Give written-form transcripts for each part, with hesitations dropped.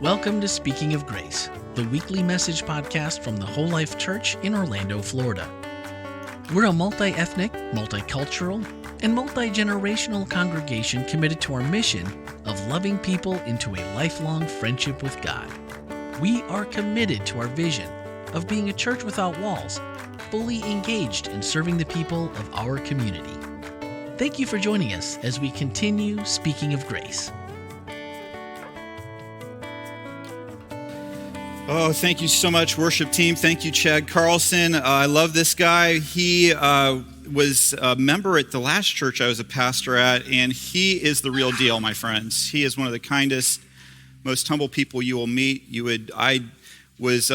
Welcome to Speaking of Grace, the weekly message podcast from the Whole Life Church in Orlando, Florida. We're a multi-ethnic, multicultural, and multi-generational congregation committed to our mission of loving people into a lifelong friendship with God. We are committed to our vision of being a church without walls, fully engaged in serving the people of our community. Thank you for joining us as we continue Speaking of Grace. Oh, thank you so much, worship team. Thank you, Chad Carlson. I love this guy. He was a member at the last church I was a pastor at, and he is the real deal, my friends. He is one of the kindest, most humble people you will meet. I was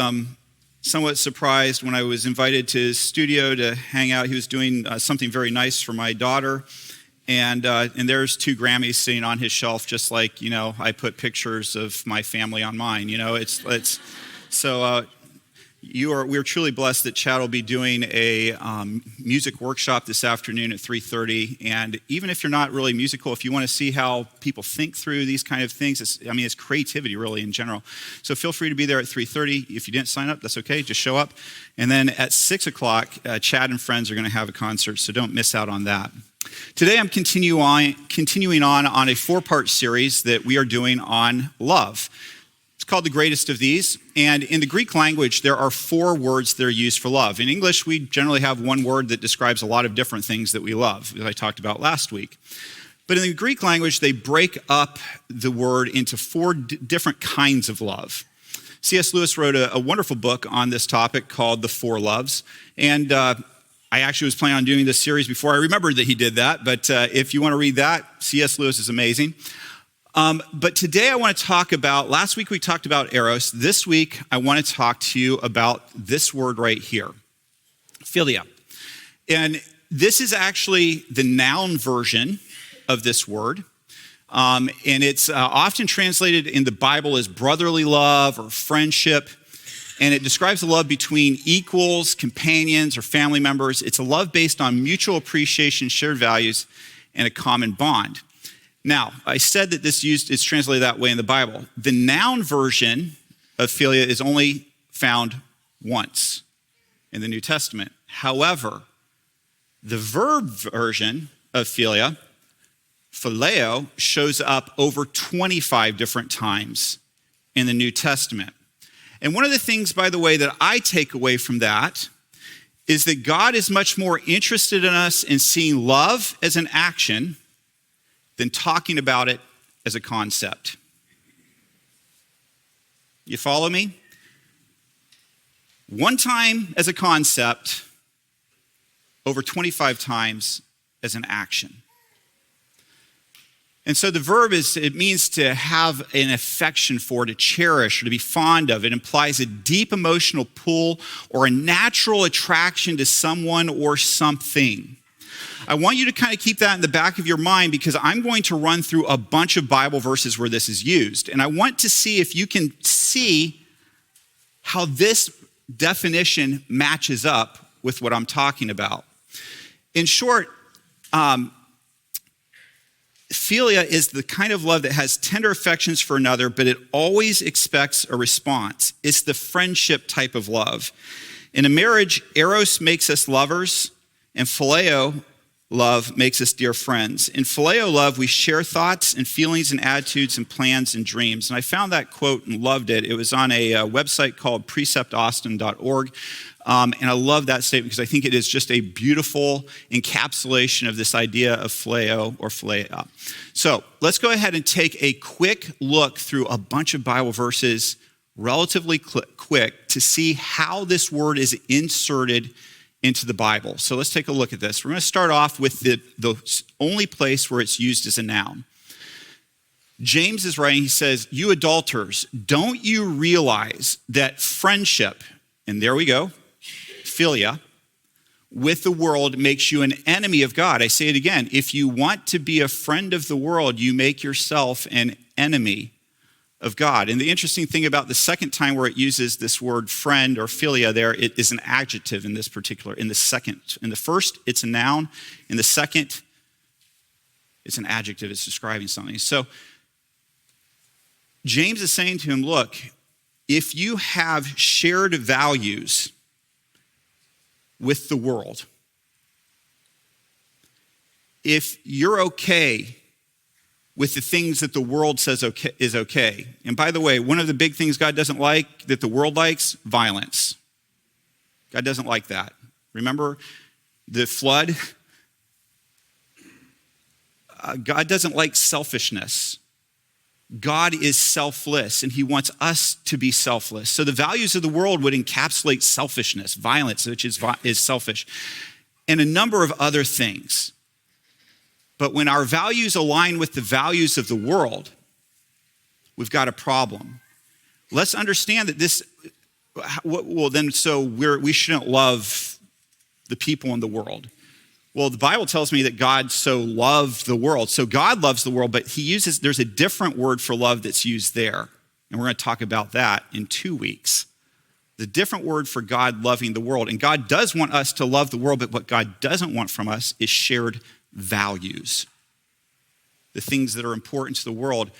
somewhat surprised when I was invited to his studio to hang out. He was doing something very nice for my daughter. And there's 2 Grammys sitting on his shelf, just like, I put pictures of my family on mine. We're truly blessed that Chad will be doing a music workshop this afternoon at 3:30. And even if you're not really musical, if you want to see how people think through these kind of things, it's creativity really in general. So feel free to be there at 3:30. If you didn't sign up, that's okay. Just show up. And then at 6 o'clock, Chad and friends are going to have a concert, so don't miss out on that. Today I'm continuing on a 4-part series that we are doing on love. It's called The Greatest of These, and in the Greek language there are 4 words that are used for love. In English we generally have one word that describes a lot of different things that we love, as I talked about last week. But in the Greek language they break up the word into 4 different kinds of love. C.S. Lewis wrote a wonderful book on this topic called The 4 Loves, and I actually was planning on doing this series before I remembered that he did that, but if you want to read that, C.S. Lewis is amazing. But today I want to talk about, last week we talked about eros. This week I want to talk to you about this word right here, philia. And this is actually the noun version of this word. And it's often translated in the Bible as brotherly love or friendship. And it describes a love between equals, companions, or family members. It's a love based on mutual appreciation, shared values, and a common bond. Now, I said that it's translated that way in the Bible. The noun version of philia is only found once in the New Testament. However, the verb version of philia, phileo, shows up over 25 different times in the New Testament. And one of the things, by the way, that I take away from that is that God is much more interested in us in seeing love as an action than talking about it as a concept. You follow me? One time as a concept, over 25 times as an action. And so the verb it means to have an affection for, to cherish, or to be fond of. It implies a deep emotional pull or a natural attraction to someone or something. I want you to kind of keep that in the back of your mind because I'm going to run through a bunch of Bible verses where this is used. And I want to see if you can see how this definition matches up with what I'm talking about. In short, philia is the kind of love that has tender affections for another, but it always expects a response. It's the friendship type of love. In a marriage, eros makes us lovers, and phileo love makes us dear friends. In phileo love, we share thoughts and feelings and attitudes and plans and dreams. And I found that quote and loved it. It was on a website called preceptaustin.org. And I love that statement because I think it is just a beautiful encapsulation of this idea of phileo or philia. So let's go ahead and take a quick look through a bunch of Bible verses relatively quick to see how this word is inserted into the Bible. So let's take a look at this. We're going to start off with the only place where it's used as a noun. James is writing, he says, "You adulterers, don't you realize that friendship," and there we go, philia, "with the world makes you an enemy of God." I say it again. If you want to be a friend of the world, you make yourself an enemy of God. And the interesting thing about the second time where it uses this word friend or philia there, it is an adjective in this particular, in the second. In the first, it's a noun. In the second, it's an adjective. It's describing something. So James is saying to him, look, if you have shared values with the world, if you're okay with the things that the world says is okay, and by the way, one of the big things God doesn't like that the world likes, violence. God doesn't like that. Remember the flood? God doesn't like selfishness. God is selfless, and he wants us to be selfless. So the values of the world would encapsulate selfishness, violence, which is selfish, and a number of other things. But when our values align with the values of the world, we've got a problem. Let's understand that we shouldn't love the people in the world. Well, the Bible tells me that God so loved the world. So God loves the world, but there's a different word for love that's used there. And we're going to talk about that in 2 weeks. The different word for God loving the world. And God does want us to love the world, but what God doesn't want from us is shared values. The things that are important to the world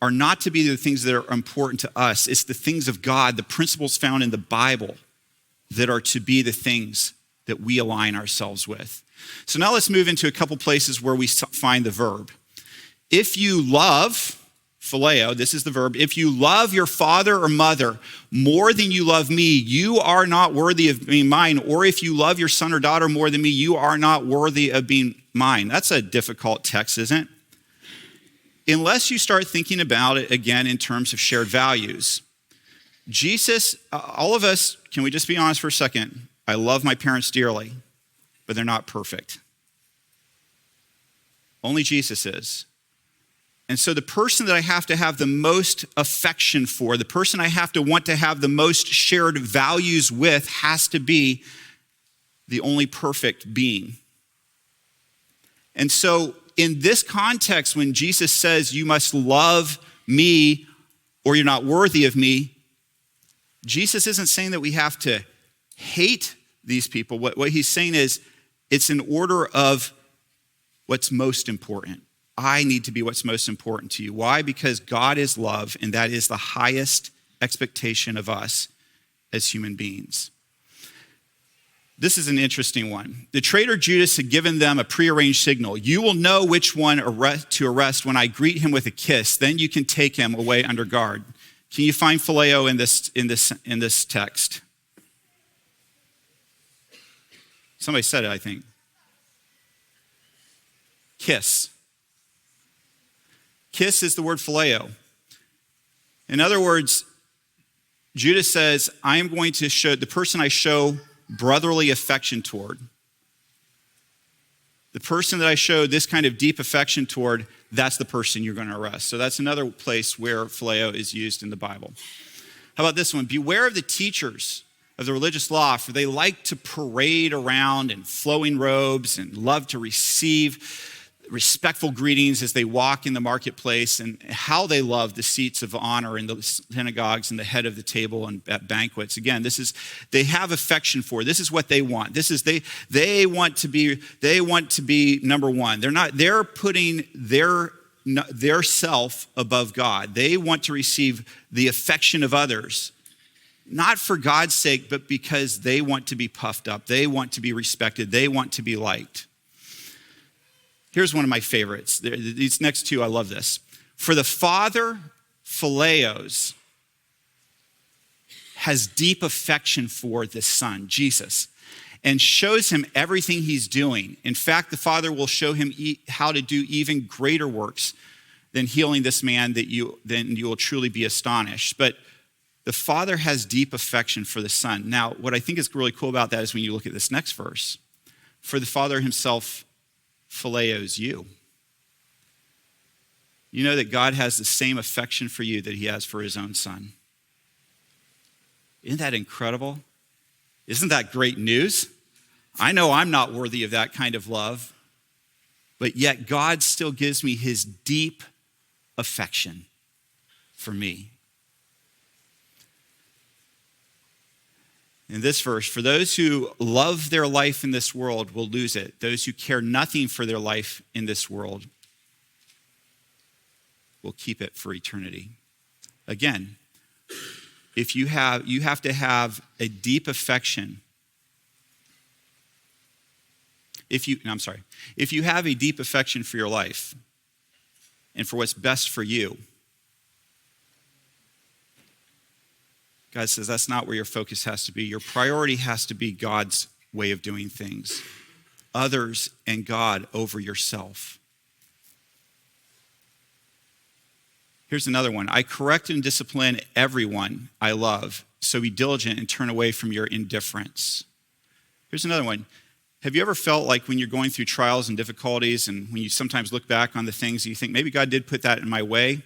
are not to be the things that are important to us. It's the things of God, the principles found in the Bible, that are to be the things that we align ourselves with. So now let's move into a couple places where we find the verb. If you love, phileo, this is the verb, if you love your father or mother more than you love me, you are not worthy of being mine. Or if you love your son or daughter more than me, you are not worthy of being mine. That's a difficult text, isn't it? Unless you start thinking about it again in terms of shared values. Jesus, all of us, can we just be honest for a second? I love my parents dearly, but they're not perfect. Only Jesus is. And so the person that I have to have the most affection for, the person I have to want to have the most shared values with, has to be the only perfect being. And so in this context, when Jesus says you must love me or you're not worthy of me, Jesus isn't saying that we have to hate these people. What he's saying is it's in order of what's most important. I need to be what's most important to you. Why? Because God is love, and that is the highest expectation of us as human beings. This is an interesting one. The traitor Judas had given them a prearranged signal. You will know which one to arrest when I greet him with a kiss. Then you can take him away under guard. Can you find phileo in this text? Somebody said it, I think. Kiss. Kiss is the word phileo. In other words, Judas says, I am going to show the person I show brotherly affection toward. The person that I show this kind of deep affection toward, that's the person you're going to arrest. So that's another place where phileo is used in the Bible. How about this one? Beware of the teachers of the religious law, for they like to parade around in flowing robes and love to receive respectful greetings as they walk in the marketplace, and how they love the seats of honor in the synagogues and the head of the table and at banquets. Again, they have affection for. This is what they want. They want to be number one. They're putting their self above God. They want to receive the affection of others, not for God's sake, but because they want to be puffed up. They want to be respected. They want to be liked. Here's one of my favorites. These next two, I love this. For the Father, phileos, has deep affection for the Son, Jesus, and shows him everything he's doing. In fact, the Father will show him how to do even greater works than healing this man, then you will truly be astonished. But the Father has deep affection for the Son. Now, what I think is really cool about that is when you look at this next verse. For the Father himself phileos you. You know that God has the same affection for you that he has for his own Son. Isn't that incredible? Isn't that great news? I know I'm not worthy of that kind of love, but yet God still gives me his deep affection for me. In this verse, for those who love their life in this world will lose it. Those who care nothing for their life in this world will keep it for eternity. Again, if you have to have a deep affection. If you have a deep affection for your life and for what's best for you, God says that's not where your focus has to be. Your priority has to be God's way of doing things. Others and God over yourself. Here's another one. I correct and discipline everyone I love, so be diligent and turn away from your indifference. Here's another one. Have you ever felt like when you're going through trials and difficulties and when you sometimes look back on the things you think, maybe God did put that in my way?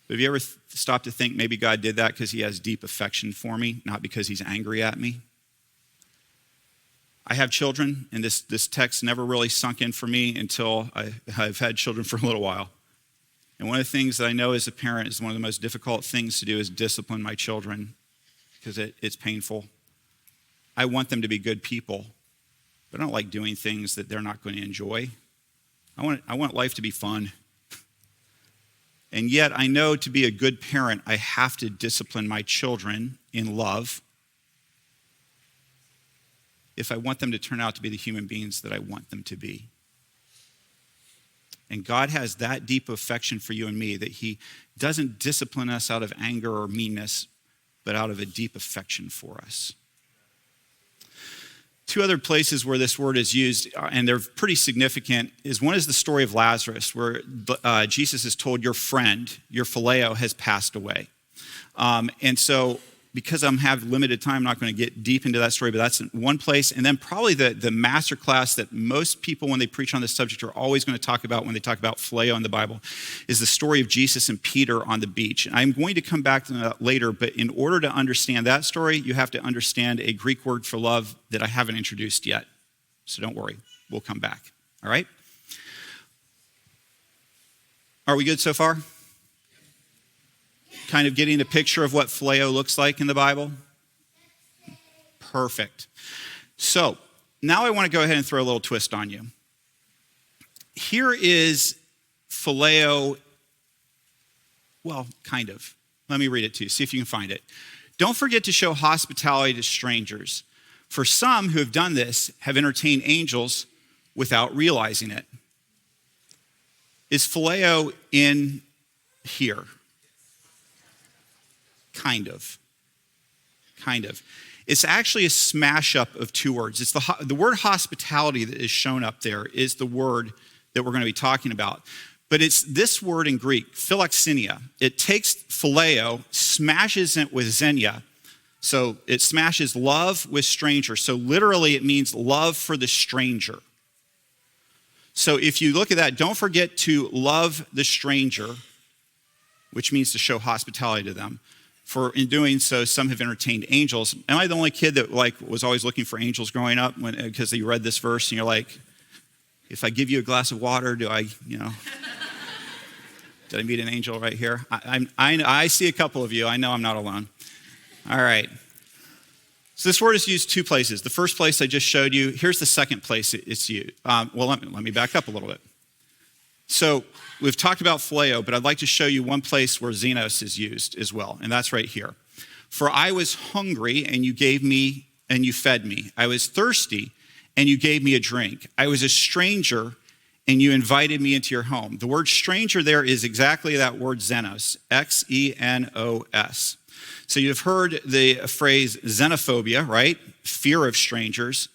But have you ever stopped to think maybe God did that because he has deep affection for me, not because he's angry at me? I have children, and this text never really sunk in for me until I've had children for a little while. And one of the things that I know as a parent is one of the most difficult things to do is discipline my children because it's painful. I want them to be good people, but I don't like doing things that they're not going to enjoy. I want life to be fun. And yet I know to be a good parent, I have to discipline my children in love if I want them to turn out to be the human beings that I want them to be. And God has that deep affection for you and me that he doesn't discipline us out of anger or meanness, but out of a deep affection for us. Two other places where this word is used, and they're pretty significant, is one is the story of Lazarus, where Jesus is told, your friend, your phileo, has passed away. And so because I have limited time, I'm not going to get deep into that story, but that's one place. And then probably the master class that most people, when they preach on this subject, are always going to talk about when they talk about phileo in the Bible, is the story of Jesus and Peter on the beach. And I'm going to come back to that later, but in order to understand that story, you have to understand a Greek word for love that I haven't introduced yet. So don't worry, we'll come back. All right? Are we good so far? Kind of getting a picture of what phileo looks like in the Bible? Perfect. So now I want to go ahead and throw a little twist on you. Here is phileo, well, kind of. Let me read it to you, see if you can find it. Don't forget to show hospitality to strangers, for some who have done this have entertained angels without realizing it. Is phileo in here? Kind of. It's actually a smash up of two words. It's the word hospitality that is shown up there is the word that we're going to be talking about. But it's this word in Greek, philoxenia. It takes phileo, smashes it with xenia. So it smashes love with stranger. So literally it means love for the stranger. So if you look at that, don't forget to love the stranger, which means to show hospitality to them. For in doing so, some have entertained angels. Am I the only kid that was always looking for angels growing up because you read this verse and you're like, if I give you a glass of water, did I meet an angel right here? I see a couple of you. I know I'm not alone. All right. So this word is used two places. The first place I just showed you. Here's the second place it's used. Let me back up a little bit. So we've talked about phileo, but I'd like to show you one place where xenos is used as well, and that's right here. For I was hungry, and you gave me, and you fed me. I was thirsty, and you gave me a drink. I was a stranger, and you invited me into your home. The word stranger there is exactly that word xenos, X-E-N-O-S. So you've heard the phrase xenophobia, right? Fear of strangers.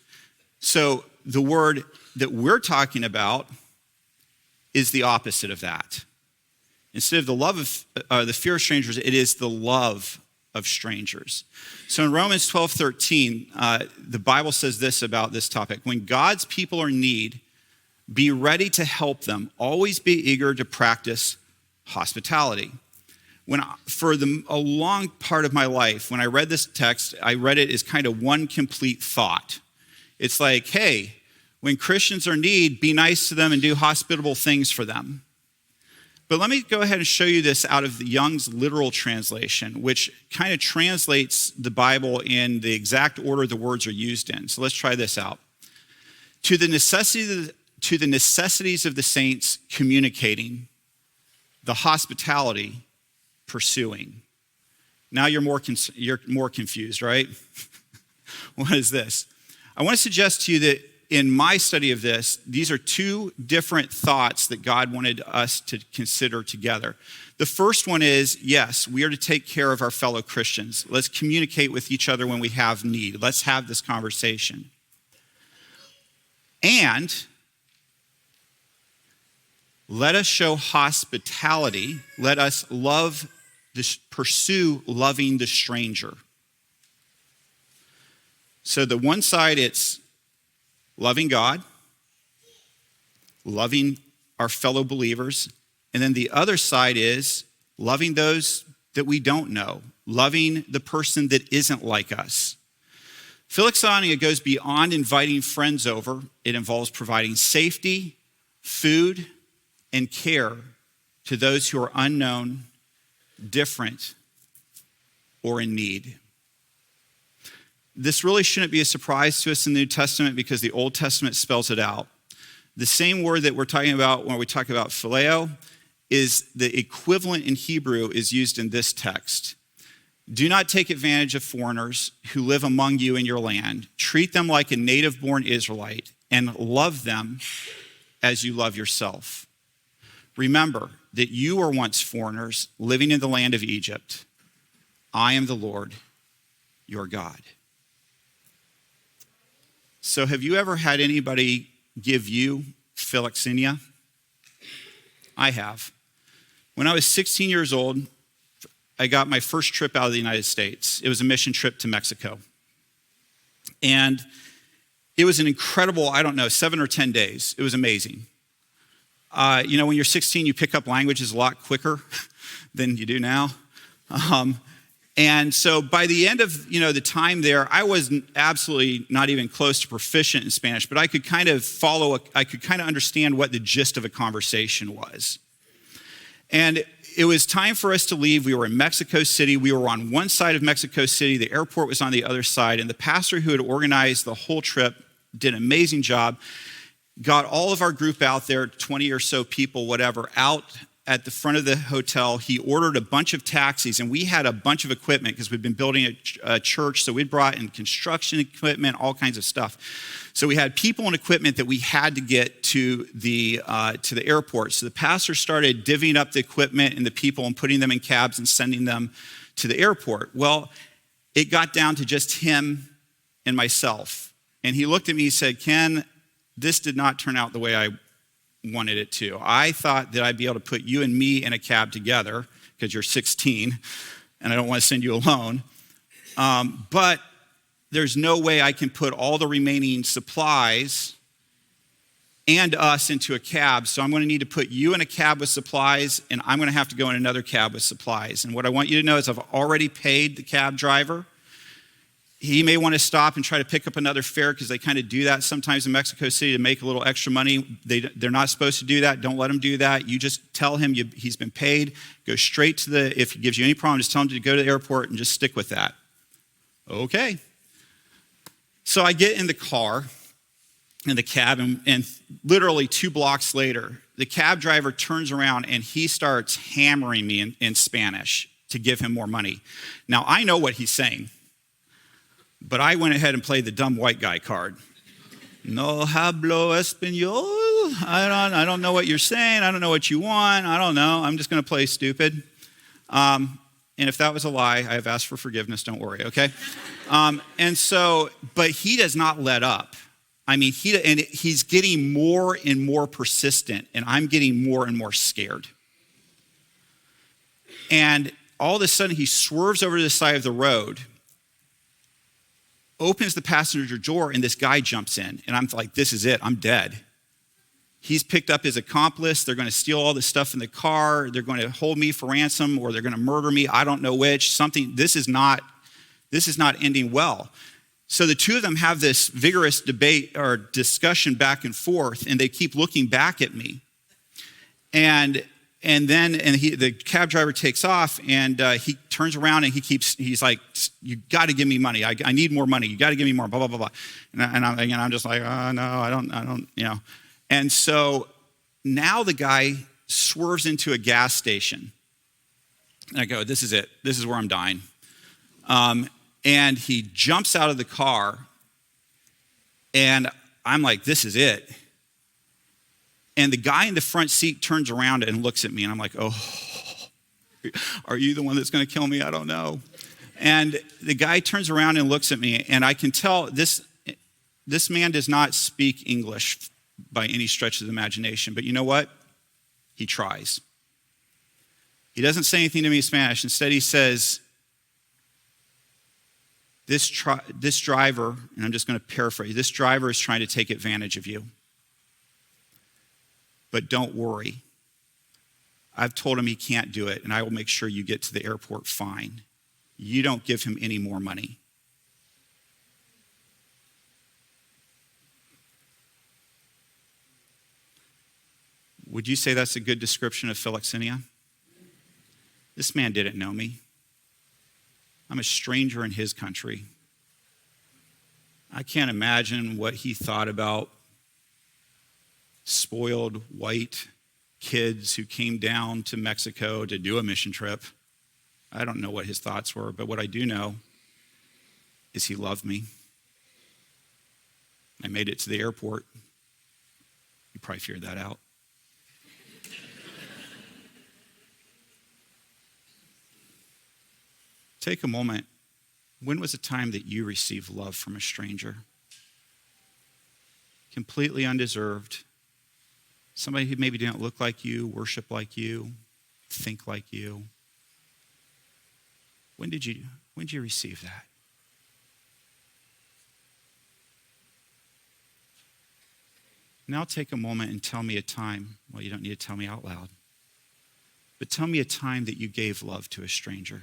So the word that we're talking about is the opposite of that. Instead of the love of the fear of strangers, it is the love of strangers. So in Romans 12:13, the Bible says this about this topic. When God's people are in need, be ready to help them. Always be eager to practice hospitality. For a long part of my life, when I read this text, I read it as kind of one complete thought. It's like, hey, when Christians are in need, be nice to them and do hospitable things for them. But let me go ahead and show you this out of the Young's literal translation, which kind of translates the Bible in the exact order the words are used in. So let's try this out. To the necessities of the saints communicating, the hospitality pursuing. Now you're more confused, right? What is this? I want to suggest to you that in my study of this, these are two different thoughts that God wanted us to consider together. The first one is, yes, we are to take care of our fellow Christians. Let's communicate with each other when we have need. Let's have this conversation. And let us show hospitality. Let us pursue loving the stranger. So the one side, it's loving God, loving our fellow believers. And then the other side is loving those that we don't know, loving the person that isn't like us. Philoxania goes beyond inviting friends over. It involves providing safety, food, and care to those who are unknown, different, or in need. This really shouldn't be a surprise to us in the New Testament because the Old Testament spells it out. The same word that we're talking about when we talk about phileo is the equivalent in Hebrew is used in this text. Do not take advantage of foreigners who live among you in your land. Treat them like a native-born Israelite and love them as you love yourself. Remember that you were once foreigners living in the land of Egypt. I am the Lord, your God. So have you ever had anybody give you philoxenia? I have. When I was 16 years old, I got my first trip out of the United States. It was a mission trip to Mexico. And it was an incredible, 7 or 10 days. It was amazing. When you're 16, you pick up languages a lot quicker than you do now. And so by the end of, the time there, I was absolutely not even close to proficient in Spanish, but I could kind of understand what the gist of a conversation was. And it was time for us to leave. We were in Mexico City. We were on one side of Mexico City. The airport was on the other side. And the pastor who had organized the whole trip did an amazing job, got all of our group out there, 20 or so people, whatever, out at the front of the hotel. He ordered a bunch of taxis, and we had a bunch of equipment because we'd been building a church, so we'd brought in construction equipment, all kinds of stuff. So we had people and equipment that we had to get to the airport. So the pastor started divvying up the equipment and the people and putting them in cabs and sending them to the airport. Well, it got down to just him and myself. And he looked at me and said, "Ken, this did not turn out the way I wanted it to. I thought that I'd be able to put you and me in a cab together because you're 16 and I don't want to send you alone. But there's no way I can put all the remaining supplies and us into a cab. So I'm going to need to put you in a cab with supplies and I'm going to have to go in another cab with supplies. And what I want you to know is I've already paid the cab driver. He may want to stop and try to pick up another fare because they kind of do that sometimes in Mexico City to make a little extra money. They're not supposed to do that. Don't let him do that. You just tell him he's been paid. Go straight to if he gives you any problem, just tell him to go to the airport and just stick with that. Okay. So I get in the car, in the cab, and literally 2 blocks later, the cab driver turns around and he starts hammering me in Spanish to give him more money. Now, I know what he's saying. But I went ahead and played the dumb white guy card. No hablo español. I don't know what you're saying. I don't know what you want. I don't know. I'm just going to play stupid. And if that was a lie, I have asked for forgiveness. Don't worry, okay? But he does not let up. I mean, he's getting more and more persistent, and I'm getting more and more scared. And all of a sudden, he swerves over to the side of the road, opens the passenger door, and this guy jumps in. And I'm like, this is it. I'm dead. He's picked up his accomplice. They're going to steal all the stuff in the car. They're going to hold me for ransom, or they're going to murder me. I don't know which. This is not ending well. So the two of them have this vigorous debate or discussion back and forth, and they keep looking back at me. And the cab driver takes off, and he turns around and he's like, "You got to give me money. I need more money. You got to give me more." Blah blah blah blah. And I'm just like, "Oh no, I don't." And so now the guy swerves into a gas station, And I go, this is it. This is where I'm dying. And he jumps out of the car, and I'm like, this is it. And the guy in the front seat turns around and looks at me, and I'm like, oh, are you the one that's going to kill me? I don't know. And the guy turns around and looks at me, and I can tell this man does not speak English by any stretch of the imagination. But you know what? He tries. He doesn't say anything to me in Spanish. Instead, he says, this driver, and I'm just going to paraphrase, this driver is trying to take advantage of you. But don't worry. I've told him he can't do it, and I will make sure you get to the airport fine. You don't give him any more money. Would you say that's a good description of philoxenia? This man didn't know me. I'm a stranger in his country. I can't imagine what he thought about spoiled white kids who came down to Mexico to do a mission trip. I don't know what his thoughts were, but what I do know is he loved me. I made it to the airport. You probably figured that out. Take a moment. When was the time that you received love from a stranger? Completely undeserved. Somebody who maybe didn't look like you, worship like you, think like you. When did you receive that? Now take a moment and tell me a time. Well, you don't need to tell me out loud. But tell me a time that you gave love to a stranger.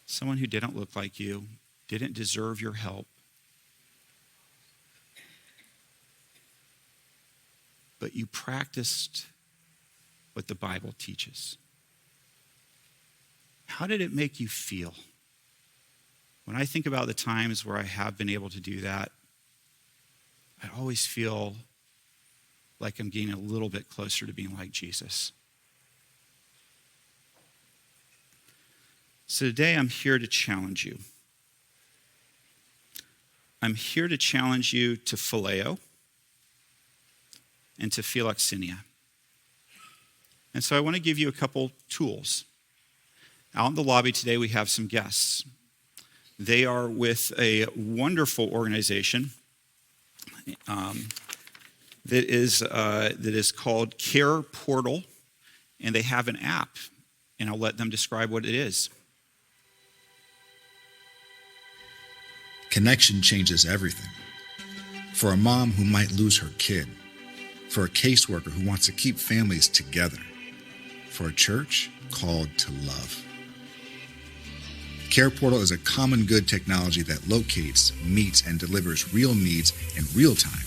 Someone who didn't look like you, didn't deserve your help. But you practiced what the Bible teaches. How did it make you feel? When I think about the times where I have been able to do that, I always feel like I'm getting a little bit closer to being like Jesus. So today I'm here to challenge you. I'm here to challenge you to phileo and to philoxenia. And so I want to give you a couple tools. Out in the lobby today we have some guests. They are with a wonderful organization that is called Care Portal, and they have an app, and I'll let them describe what it is. Connection changes everything. For a mom who might lose her kid, for a caseworker who wants to keep families together, for a church called to love. Care Portal is a common good technology that locates, meets, and delivers real needs in real time.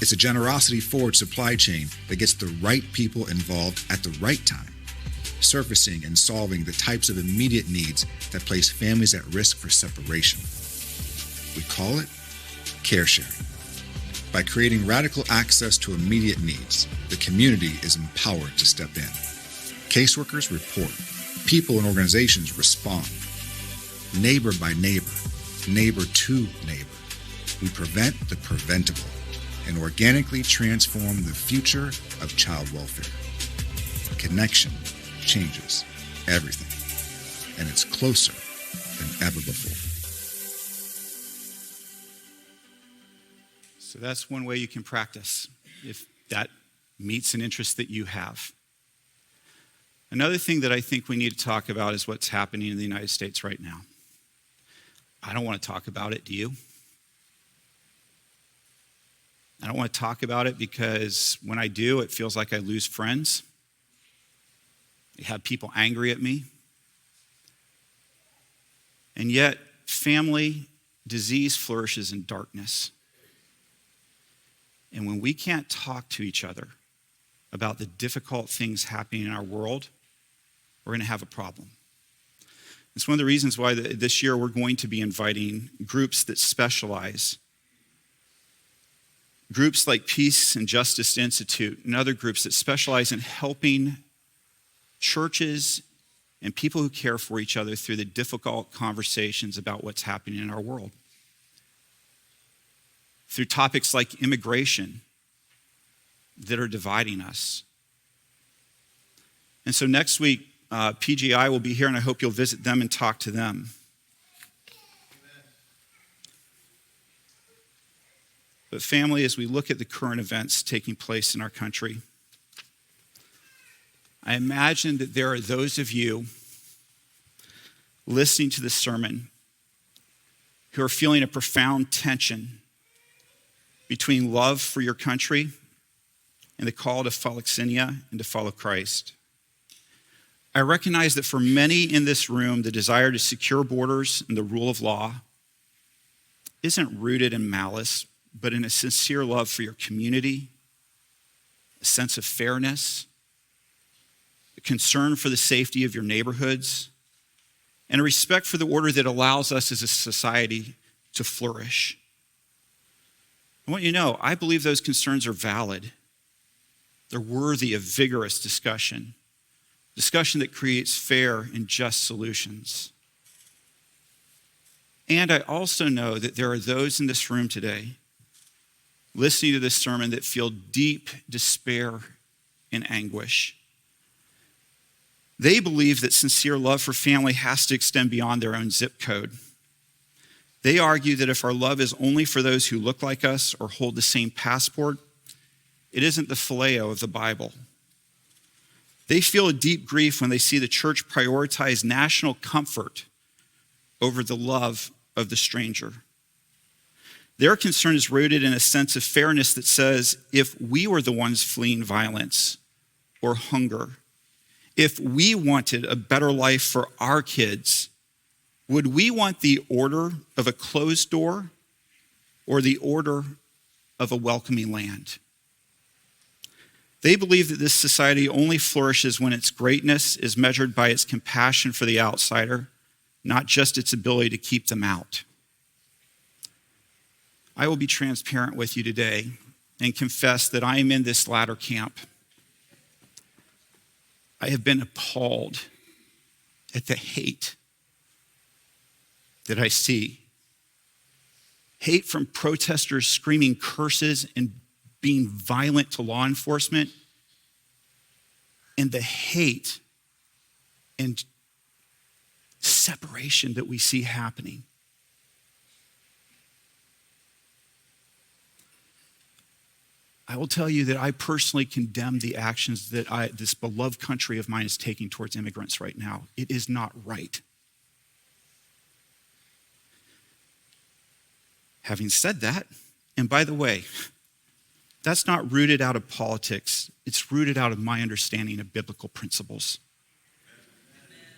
It's a generosity-forward supply chain that gets the right people involved at the right time, surfacing and solving the types of immediate needs that place families at risk for separation. We call it care sharing. By creating radical access to immediate needs, the community is empowered to step in. Caseworkers report. People and organizations respond. Neighbor by neighbor, neighbor to neighbor, we prevent the preventable and organically transform the future of child welfare. Connection changes everything, and it's closer than ever before. So that's one way you can practice if that meets an interest that you have. Another thing that I think we need to talk about is what's happening in the United States right now. I don't want to talk about it, do you? I don't want to talk about it because when I do, it feels like I lose friends. I have people angry at me. And yet, family disease flourishes in darkness. And when we can't talk to each other about the difficult things happening in our world, we're going to have a problem. It's one of the reasons why this year we're going to be inviting groups that specialize. Groups like Peace and Justice Institute and other groups that specialize in helping churches and people who care for each other through the difficult conversations about what's happening in our world. Through topics like immigration that are dividing us. And so next week, PGI will be here, and I hope you'll visit them and talk to them. But family, as we look at the current events taking place in our country, I imagine that there are those of you listening to this sermon who are feeling a profound tension between love for your country and the call to philoxenia and to follow Christ. I recognize that for many in this room, the desire to secure borders and the rule of law isn't rooted in malice, but in a sincere love for your community, a sense of fairness, a concern for the safety of your neighborhoods, and a respect for the order that allows us as a society to flourish. I want you to know, I believe those concerns are valid. They're worthy of vigorous discussion that creates fair and just solutions. And I also know that there are those in this room today listening to this sermon that feel deep despair and anguish. They believe that sincere love for family has to extend beyond their own zip code. They argue that if our love is only for those who look like us or hold the same passport, it isn't the phileo of the Bible. They feel a deep grief when they see the church prioritize national comfort over the love of the stranger. Their concern is rooted in a sense of fairness that says, if we were the ones fleeing violence or hunger, if we wanted a better life for our kids, would we want the order of a closed door or the order of a welcoming land? They believe that this society only flourishes when its greatness is measured by its compassion for the outsider, not just its ability to keep them out. I will be transparent with you today and confess that I am in this latter camp. I have been appalled at the hate that I see. Hate from protesters screaming curses and being violent to law enforcement, and the hate and separation that we see happening. I will tell you that I personally condemn the actions that this beloved country of mine is taking towards immigrants right now. It is not right. Having said that, and by the way, that's not rooted out of politics. It's rooted out of my understanding of biblical principles.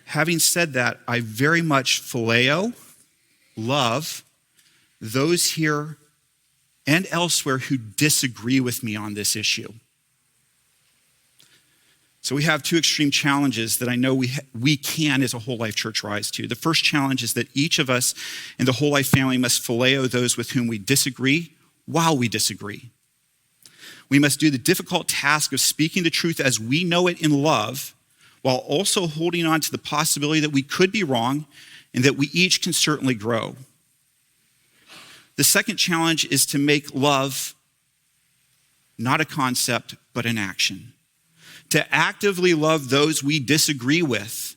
Having said that, I very much phileo, love, those here and elsewhere who disagree with me on this issue. So we have two extreme challenges that I know we can as a whole life church rise to. The first challenge is that each of us in the whole life family must phileo those with whom we disagree while we disagree. We must do the difficult task of speaking the truth as we know it in love, while also holding on to the possibility that we could be wrong and that we each can certainly grow. The second challenge is to make love not a concept, but an action. To actively love those we disagree with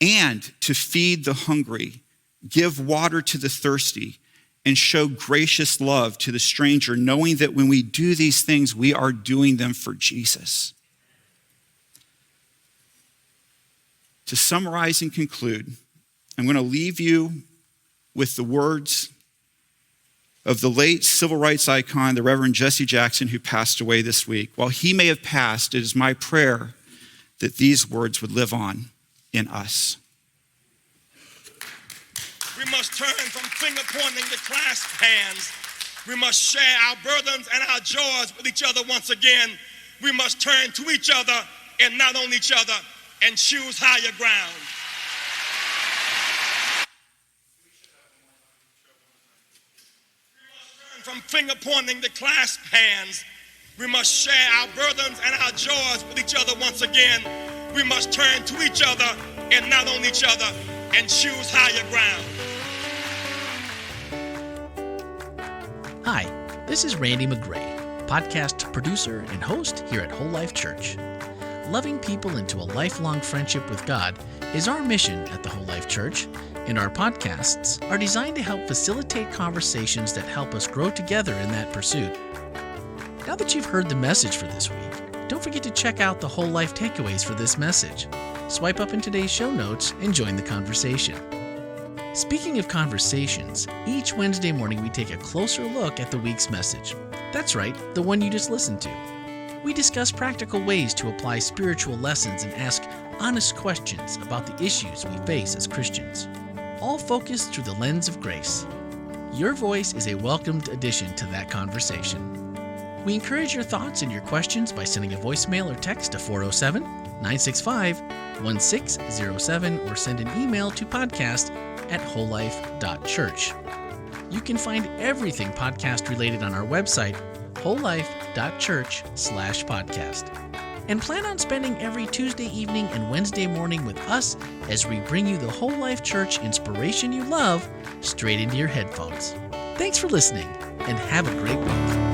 and to feed the hungry, give water to the thirsty, and show gracious love to the stranger, knowing that when we do these things, we are doing them for Jesus. To summarize and conclude, I'm going to leave you with the words of the late civil rights icon, the Reverend Jesse Jackson, who passed away this week. While he may have passed, it is my prayer that these words would live on in us. We must turn from finger pointing to clasp hands. We must share our burdens and our joys with each other once again. We must turn to each other and not on each other and choose higher ground. From finger pointing to clasp hands, we must share our burdens and our joys with each other once again. we must turn to each other and not on each other and choose higher ground. Hi, this is Randy McGray, podcast producer and host here at Whole Life Church. Loving people into a lifelong friendship with God is our mission at the Whole Life Church, and our podcasts are designed to help facilitate conversations that help us grow together in that pursuit. Now that you've heard the message for this week, don't forget to check out the Whole Life takeaways for this message. Swipe up in today's show notes and join the conversation. Speaking of conversations, each Wednesday morning we take a closer look at the week's message. That's right, the one you just listened to. We discuss practical ways to apply spiritual lessons and ask honest questions about the issues we face as Christians, all focused through the lens of grace. Your voice is a welcomed addition to that conversation. We encourage your thoughts and your questions by sending a voicemail or text to 407-965-1607 or send an email to podcast@wholelife.church. You can find everything podcast related on our website, wholelife.church/podcast. And plan on spending every Tuesday evening and Wednesday morning with us as we bring you the Whole Life Church inspiration you love straight into your headphones. Thanks for listening and have a great week.